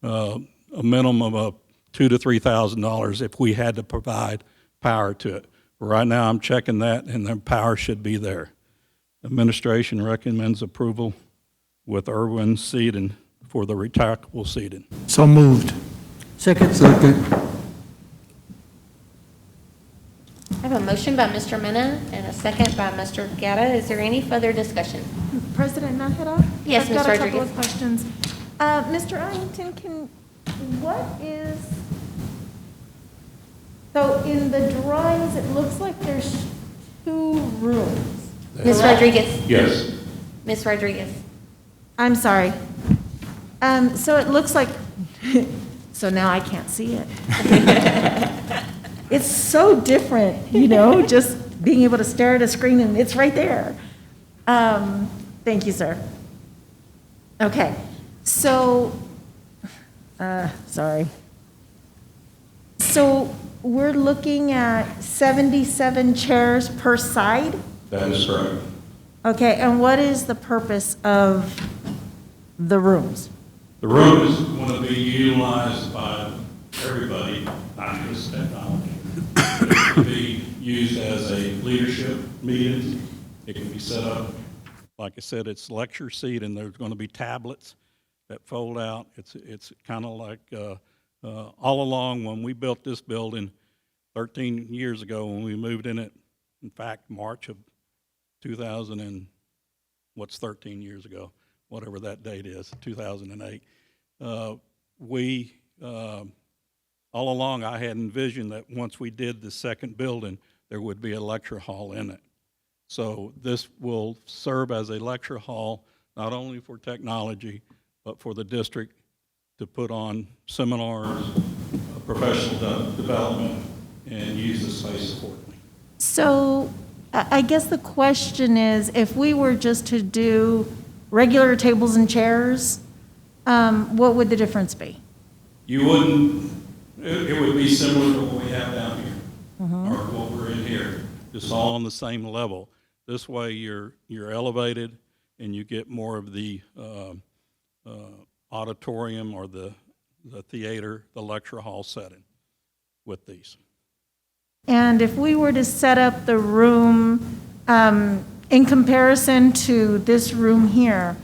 a minimum of $2,000 to $3,000 if we had to provide power to it. Right now I'm checking that, and the power should be there. Administration recommends approval with Irwin Seaton for the retractable seating. So moved. Second. I have a motion by Mr. Mena and a second by Mr. Gatta. Is there any further discussion? President Nájera? Yes, Ms. I've got a couple Rodriguez. of questions. Mr. Iington, so in the drawings, it looks like there's two rooms. Ms. Rodriguez. Yes. Ms. Rodriguez. I'm sorry. So it looks like, so now I can't see it. It's so different, just being able to stare at a screen and it's right there. Thank you, sir. Okay, so, sorry. So we're looking at 77 chairs per side? That is correct. Okay, and what is the purpose of the rooms? The room is going to be utilized by everybody, not just technology. It can be used as a leadership meeting. It can be set up, like I said, it's lecture seat, and there's going to be tablets that fold out. It's kind of like all along when we built this building 13 years ago when we moved in it. In fact, March of 2000 and what's 13 years ago, whatever that date is, 2008. All along I had envisioned that once we did the second building, there would be a lecture hall in it. So this will serve as a lecture hall, not only for technology, but for the district to put on seminars, professional development, and use the space accordingly. So I guess the question is, if we were just to do regular tables and chairs, what would the difference be? You wouldn't, it would be similar to what we have down here, or what we're in here, just all on the same level. This way you're elevated and you get more of the auditorium or the theater, the lecture hall setting with these. And if we were to set up the room in comparison to this room here,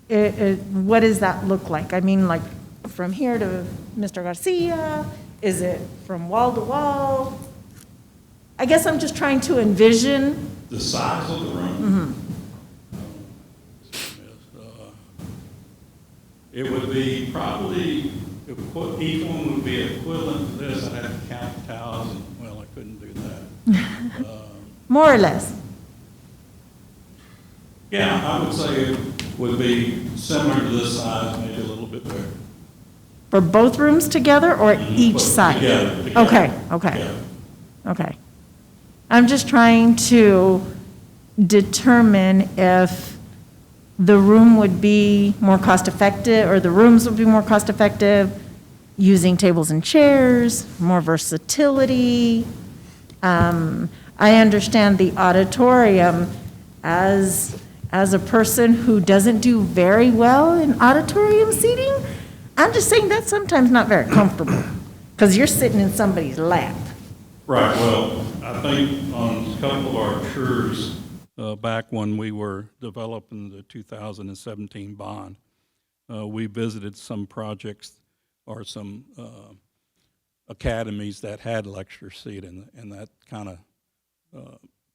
what does that look like? I mean, like from here to Mr. Garcia? Is it from wall to wall? I guess I'm just trying to envision. The size of the room? It would be probably, each one would be equivalent to this. I had to count the towels, and, well, I couldn't do that. More or less. Yeah, I would say it would be similar to this size, maybe a little bit bigger. For both rooms together or each side? Together. Okay. I'm just trying to determine if the room would be more cost effective, or the rooms would be more cost effective using tables and chairs, more versatility. I understand the auditorium as a person who doesn't do very well in auditorium seating. I'm just saying that's sometimes not very comfortable because you're sitting in somebody's lap. Right, well, I think on a couple of our tours back when we were developing the 2017 bond, we visited some projects or some academies that had lecture seat, and that kind of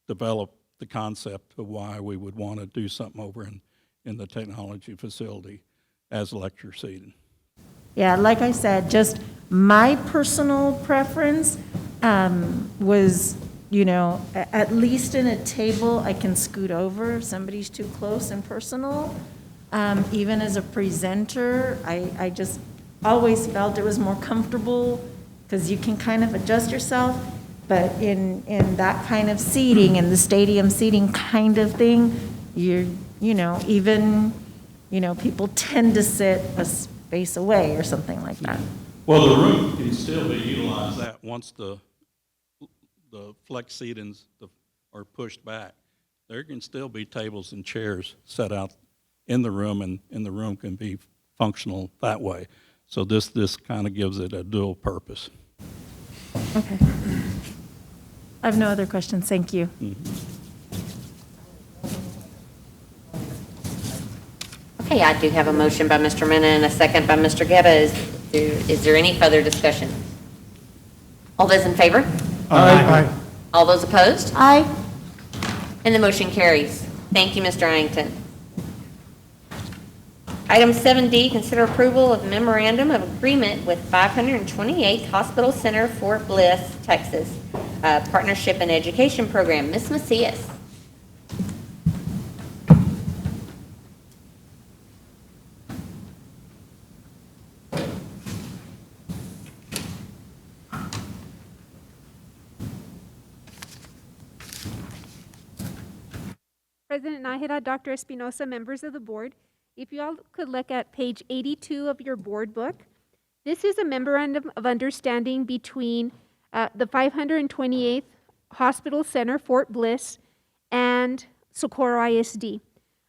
developed the concept of why we would want to do something over in the technology facility as lecture seating. Yeah, like I said, just my personal preference was, at least in a table, I can scoot over if somebody's too close and personal. Even as a presenter, I just always felt it was more comfortable because you can kind of adjust yourself. But in that kind of seating, in the stadium seating kind of thing, people tend to sit a space away or something like that. Well, the room can still be utilized that once the flex seatings are pushed back. There can still be tables and chairs set out in the room, and the room can be functional that way. So this kind of gives it a dual purpose. Okay. I have no other questions. Thank you. Okay, I do have a motion by Mr. Mena and a second by Mr. Getta. Is there any further discussion? All those in favor? Aye. All those opposed? Aye. And the motion carries. Thank you, Mr. Iington. Item 7D, consider approval of memorandum of agreement with 528th Hospital Center, Fort Bliss, Texas, Partnership and Education Program. Ms. Macias. President Nájera, Dr. Espinosa, members of the board, if you all could look at page 82 of your board book, this is a memorandum of understanding between the 528th Hospital Center, Fort Bliss, and Socorro ISD.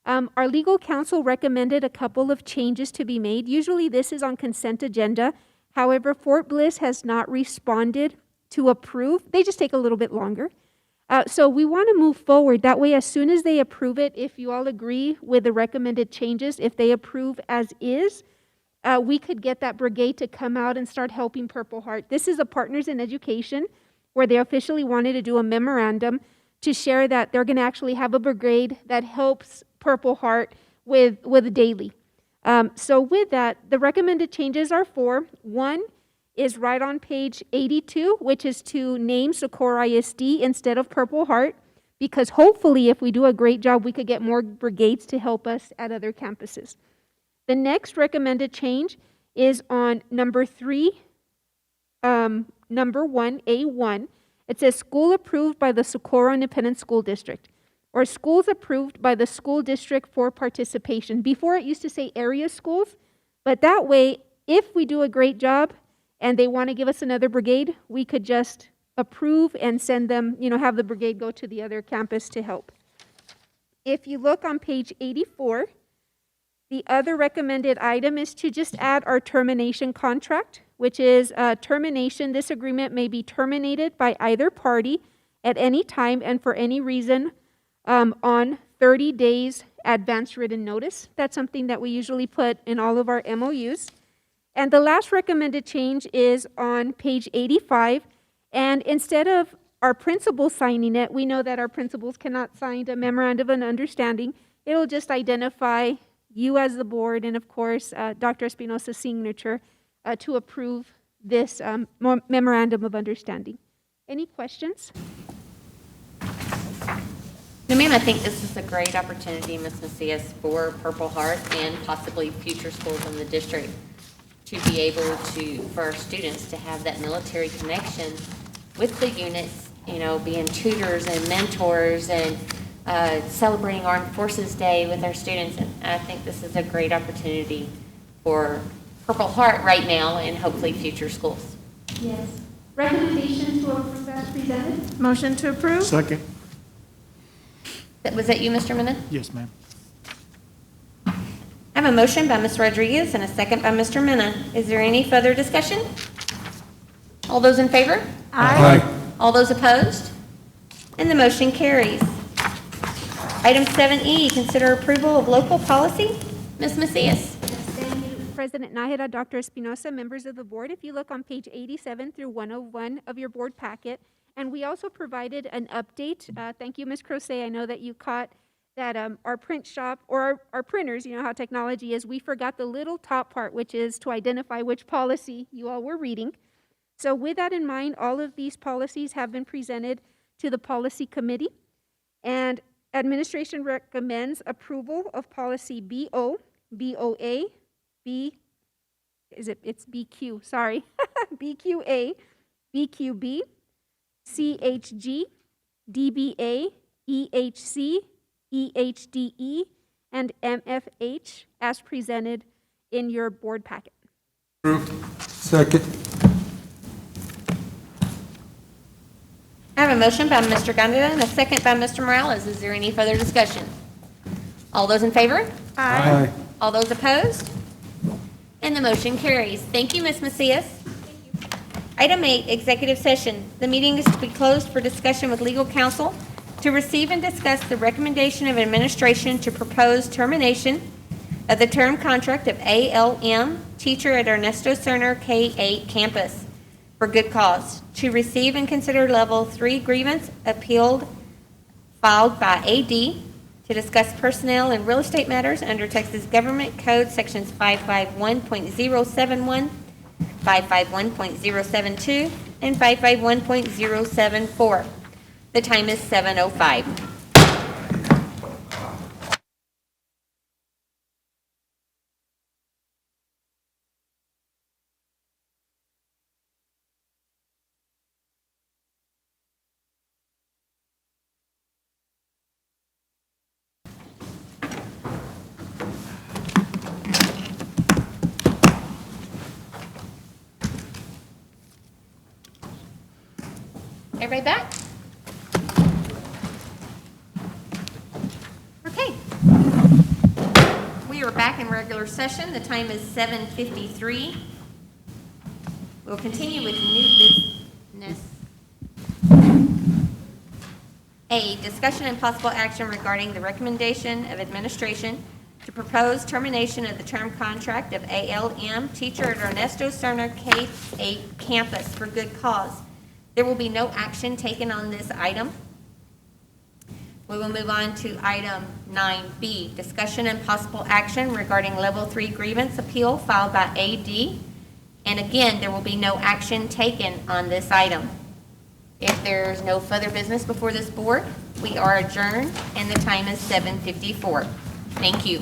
Our legal counsel recommended a couple of changes to be made. Usually this is on consent agenda. However, Fort Bliss has not responded to approve. They just take a little bit longer. So we want to move forward. That way, as soon as they approve it, if you all agree with the recommended changes, if they approve as is, we could get that brigade to come out and start helping Purple Heart. This is a Partners in Education where they officially wanted to do a memorandum to share that they're going to actually have a brigade that helps Purple Heart with daily. So with that, the recommended changes are four. One is right on page 82, which is to name Socorro ISD instead of Purple Heart, because hopefully if we do a great job, we could get more brigades to help us at other campuses. The next recommended change is on number 3, number 1A1. It says school approved by the Socorro Independent School District, or schools approved by the school district for participation. Before it used to say area schools, but that way, if we do a great job and they want to give us another brigade, we could just approve and send them, have the brigade go to the other campus to help. If you look on page 84, the other recommended item is to just add our termination contract, which is termination. This agreement may be terminated by either party at any time and for any reason on 30 days advance written notice. That's something that we usually put in all of our MOUs. And the last recommended change is on page 85. And instead of our principal signing it, we know that our principals cannot sign a memorandum of understanding. It'll just identify you as the board and, of course, Dr. Espinosa's signature to approve this memorandum of understanding. Any questions? No, ma'am, I think this is a great opportunity, Ms. Macias, for Purple Heart and possibly future schools in the district to be able to, for our students to have that military connection with the units, being tutors and mentors and celebrating Armed Forces Day with our students. And I think this is a great opportunity for Purple Heart right now and hopefully future schools. Yes. Recommendation to approve as presented? Motion to approve? Second. Was that you, Mr. Minna? Yes, ma'am. I have a motion by Ms. Rodriguez and a second by Mr. Minna. Is there any further discussion? All those in favor? Aye. All those opposed? And the motion carries. Item 7E, consider approval of local policy. Ms. Macias. Thank you, President Nájera, Dr. Espinosa, members of the board. If you look on page 87 through 101 of your board packet, and we also provided an update. Thank you, Ms. Crocet. I know that you caught that our print shop, or our printers, how technology is, we forgot the little top part, which is to identify which policy you all were reading. So with that in mind, all of these policies have been presented to the policy committee, and administration recommends approval of policy BO, BOA, it's BQ, sorry, BQA, BQB, CHG, DBA, EHC, EHDE, and MFH as presented in your board packet. Approved. Second. I have a motion by Mr. Gandera and a second by Mr. Morales. Is there any further discussion? All those in favor? Aye. All those opposed? And the motion carries. Thank you, Ms. Macias. Item 8, executive session. The meeting is to be closed for discussion with legal counsel to receive and discuss the recommendation of administration to propose termination of the term contract of ALM teacher at Ernesto Cerner K-8 campus for good cause, to receive and consider level 3 grievance appealed filed by AD, to discuss personnel and real estate matters under Texas Government Code sections 551.071, 551.072, and 551.074. The time is 7:05. Everybody back? Okay. are back in regular session. The time is 7:53. We'll continue with new business. A, discussion and possible action regarding the recommendation of administration to propose termination of the term contract of ALM teacher at Ernesto Cerner K-8 campus for good cause. There will be no action taken on this item. We will move on to item 9B, discussion and possible action regarding level 3 grievance appeal filed by AD. And again, there will be no action taken on this item. If there's no further business before this board, we are adjourned and the time is 7:54. Thank you.